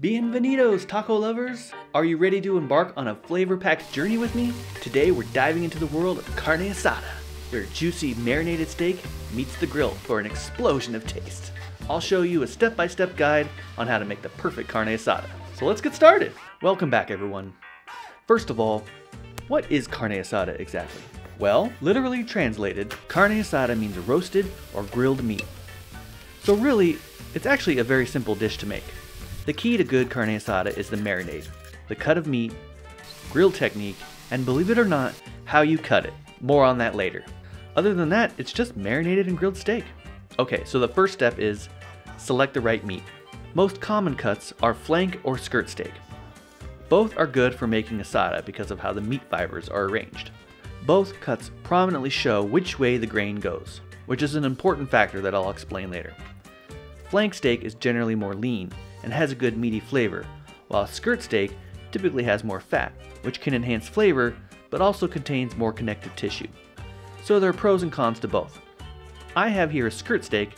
Bienvenidos, taco lovers! Are you ready to embark on a flavor-packed journey with me? Today we're diving into the world of Carne Asada, where juicy marinated steak meets the grill for an explosion of taste. I'll show you a step-by-step guide on how to make the perfect Carne Asada. So let's get started! Welcome back, everyone. First of all, what is Carne Asada exactly? Well, literally translated, Carne Asada means roasted or grilled meat. So really, it's actually a very simple dish to make. The key to good Carne Asada is the marinade, the cut of meat, grill technique, and believe it or not, how you cut it. More on that later. Other than that, it's just marinated and grilled steak. Okay, so the first step is select the right meat. Most common cuts are flank or skirt steak. Both are good for making asada because of how the meat fibers are arranged. Both cuts prominently show which way the grain goes, which is an important factor that I'll explain later. Flank steak is generally more lean and has a good meaty flavor, while skirt steak typically has more fat, which can enhance flavor but also contains more connective tissue. So there are pros and cons to both. I have here a skirt steak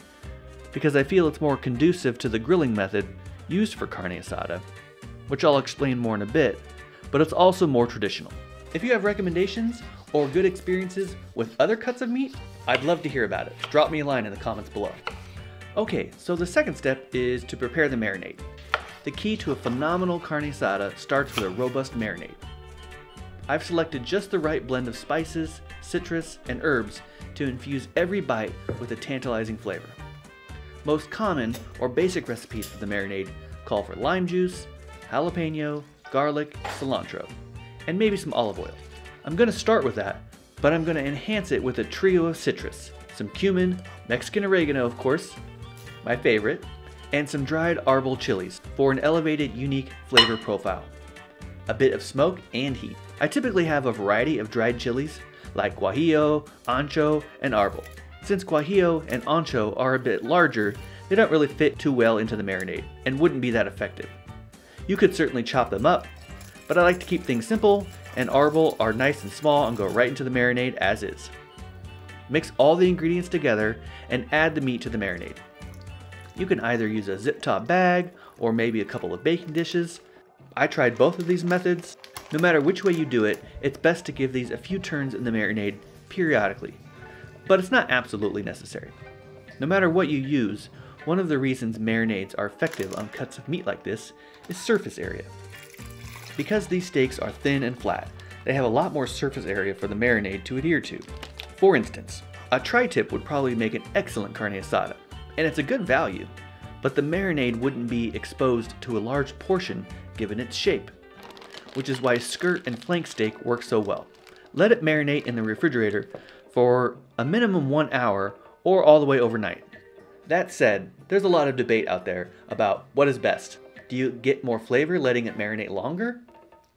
because I feel it's more conducive to the grilling method used for Carne Asada, which I'll explain more in a bit, but it's also more traditional. If you have recommendations or good experiences with other cuts of meat, I'd love to hear about it. Drop me a line in the comments below. Okay, so the second step is to prepare the marinade. The key to a phenomenal Carne Asada starts with a robust marinade. I've selected just the right blend of spices, citrus, and herbs to infuse every bite with a tantalizing flavor. Most common or basic recipes for the marinade call for lime juice, jalapeño, garlic, cilantro, and maybe some olive oil. I'm going to start with that, but I'm going to enhance it with a trio of citrus, some cumin, Mexican oregano of course, my favorite, and some dried arbol chilies for an elevated, unique flavor profile. A bit of smoke and heat. I typically have a variety of dried chilies like guajillo, ancho, and arbol. Since guajillo and ancho are a bit larger, they don't really fit too well into the marinade and wouldn't be that effective. You could certainly chop them up, but I like to keep things simple, and arbol are nice and small and go right into the marinade as is. Mix all the ingredients together and add the meat to the marinade. You can either use a zip top bag or maybe a couple of baking dishes. I tried both of these methods. No matter which way you do it, it's best to give these a few turns in the marinade periodically, but it's not absolutely necessary. No matter what you use, one of the reasons marinades are effective on cuts of meat like this is surface area. Because these steaks are thin and flat, they have a lot more surface area for the marinade to adhere to. For instance, a tri-tip would probably make an excellent Carne Asada, and it's a good value, but the marinade wouldn't be exposed to a large portion given its shape, which is why skirt and flank steak work so well. Let it marinate in the refrigerator for a minimum 1 hour or all the way overnight. That said, there's a lot of debate out there about what is best. Do you get more flavor letting it marinate longer?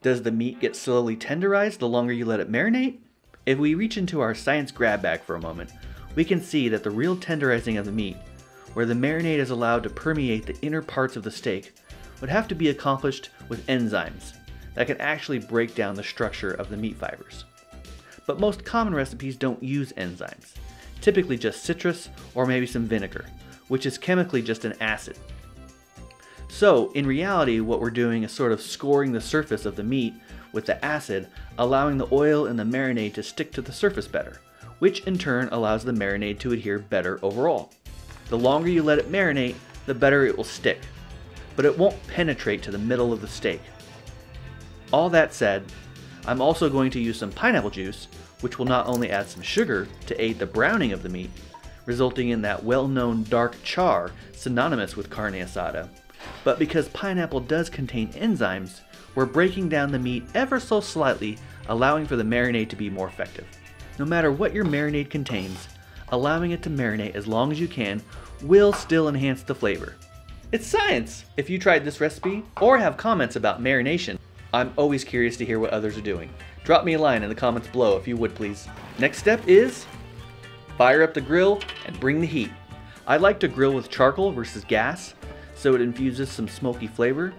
Does the meat get slowly tenderized the longer you let it marinate? If we reach into our science grab bag for a moment, we can see that the real tenderizing of the meat, where the marinade is allowed to permeate the inner parts of the steak, would have to be accomplished with enzymes that can actually break down the structure of the meat fibers. But most common recipes don't use enzymes, typically just citrus or maybe some vinegar, which is chemically just an acid. So in reality, what we're doing is sort of scoring the surface of the meat with the acid, allowing the oil in the marinade to stick to the surface better, which in turn allows the marinade to adhere better overall. The longer you let it marinate, the better it will stick, but it won't penetrate to the middle of the steak. All that said, I'm also going to use some pineapple juice, which will not only add some sugar to aid the browning of the meat, resulting in that well-known dark char synonymous with Carne Asada, but because pineapple does contain enzymes, we're breaking down the meat ever so slightly, allowing for the marinade to be more effective. No matter what your marinade contains, allowing it to marinate as long as you can will still enhance the flavor. It's science! If you tried this recipe or have comments about marination, I'm always curious to hear what others are doing. Drop me a line in the comments below if you would please. Next step is fire up the grill and bring the heat. I like to grill with charcoal versus gas, so it infuses some smoky flavor.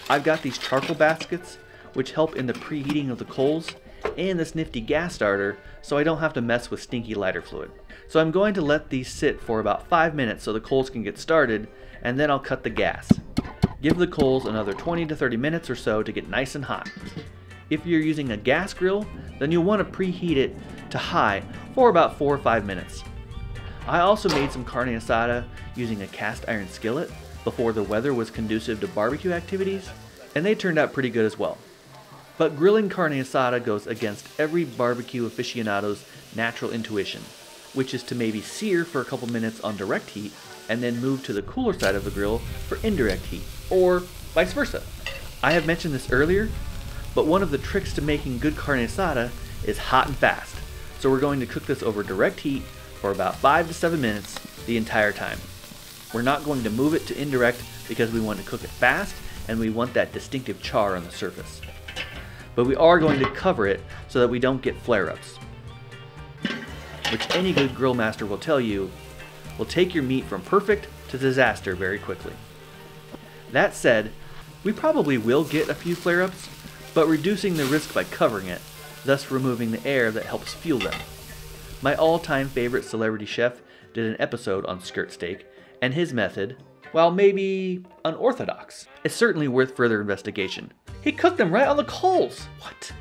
I've got these charcoal baskets, which help in the preheating of the coals, and this nifty gas starter, so I don't have to mess with stinky lighter fluid. So I'm going to let these sit for about 5 minutes so the coals can get started, and then I'll cut the gas. Give the coals another 20 to 30 minutes or so to get nice and hot. If you're using a gas grill, then you'll want to preheat it to high for about 4 or 5 minutes. I also made some carne asada using a cast iron skillet before the weather was conducive to barbecue activities, and they turned out pretty good as well. But grilling carne asada goes against every barbecue aficionado's natural intuition, which is to maybe sear for a couple minutes on direct heat and then move to the cooler side of the grill for indirect heat, or vice versa. I have mentioned this earlier, but one of the tricks to making good carne asada is hot and fast. So we're going to cook this over direct heat for about 5 to 7 minutes the entire time. We're not going to move it to indirect because we want to cook it fast and we want that distinctive char on the surface. But we are going to cover it so that we don't get flare-ups, which any good grill master will tell you will take your meat from perfect to disaster very quickly. That said, we probably will get a few flare-ups, but reducing the risk by covering it, thus removing the air that helps fuel them. My all-time favorite celebrity chef did an episode on skirt steak, and his method, while maybe unorthodox, is certainly worth further investigation. He cooked them right on the coals! What?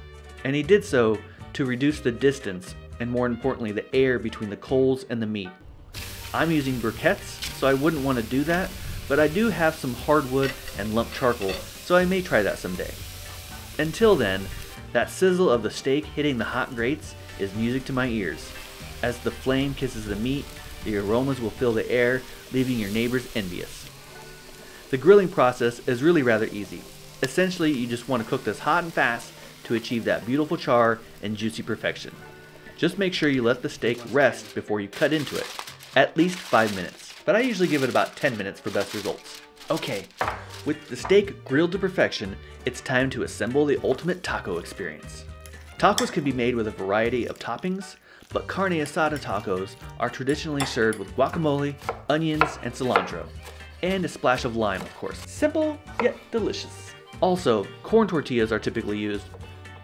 And he did so to reduce the distance, and more importantly, the air between the coals and the meat. I'm using briquettes, so I wouldn't want to do that, but I do have some hardwood and lump charcoal, so I may try that someday. Until then, that sizzle of the steak hitting the hot grates is music to my ears. As the flame kisses the meat, the aromas will fill the air, leaving your neighbors envious. The grilling process is really rather easy. Essentially, you just want to cook this hot and fast to achieve that beautiful char and juicy perfection. Just make sure you let the steak rest before you cut into it, at least 5 minutes, but I usually give it about 10 minutes for best results. Okay, with the steak grilled to perfection, it's time to assemble the ultimate taco experience. Tacos can be made with a variety of toppings, but carne asada tacos are traditionally served with guacamole, onions, and cilantro, and a splash of lime, of course. Simple, yet delicious. Also, corn tortillas are typically used,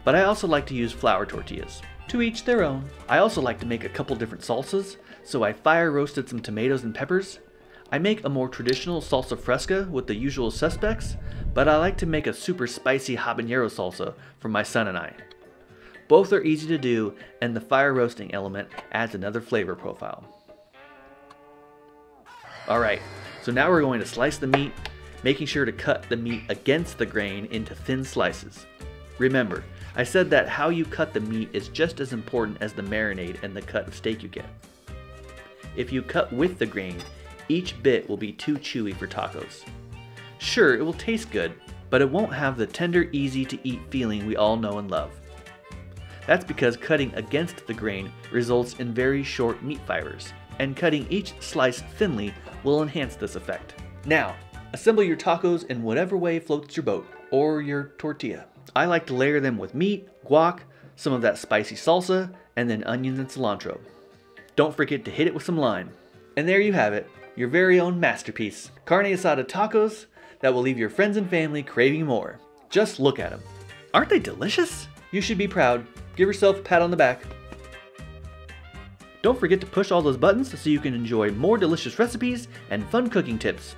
but I also like to use flour tortillas. To each their own. I also like to make a couple different salsas, so I fire roasted some tomatoes and peppers. I make a more traditional salsa fresca with the usual suspects, but I like to make a super spicy habanero salsa for my son and I. Both are easy to do, and the fire roasting element adds another flavor profile. Alright, so now we're going to slice the meat, making sure to cut the meat against the grain into thin slices. Remember, I said that how you cut the meat is just as important as the marinade and the cut of steak you get. If you cut with the grain, each bit will be too chewy for tacos. Sure, it will taste good, but it won't have the tender, easy to eat feeling we all know and love. That's because cutting against the grain results in very short meat fibers, and cutting each slice thinly will enhance this effect. Now, assemble your tacos in whatever way floats your boat, or your tortilla. I like to layer them with meat, guac, some of that spicy salsa, and then onions and cilantro. Don't forget to hit it with some lime. And there you have it, your very own masterpiece, carne asada tacos that will leave your friends and family craving more. Just look at them. Aren't they delicious? You should be proud. Give yourself a pat on the back. Don't forget to push all those buttons so you can enjoy more delicious recipes and fun cooking tips.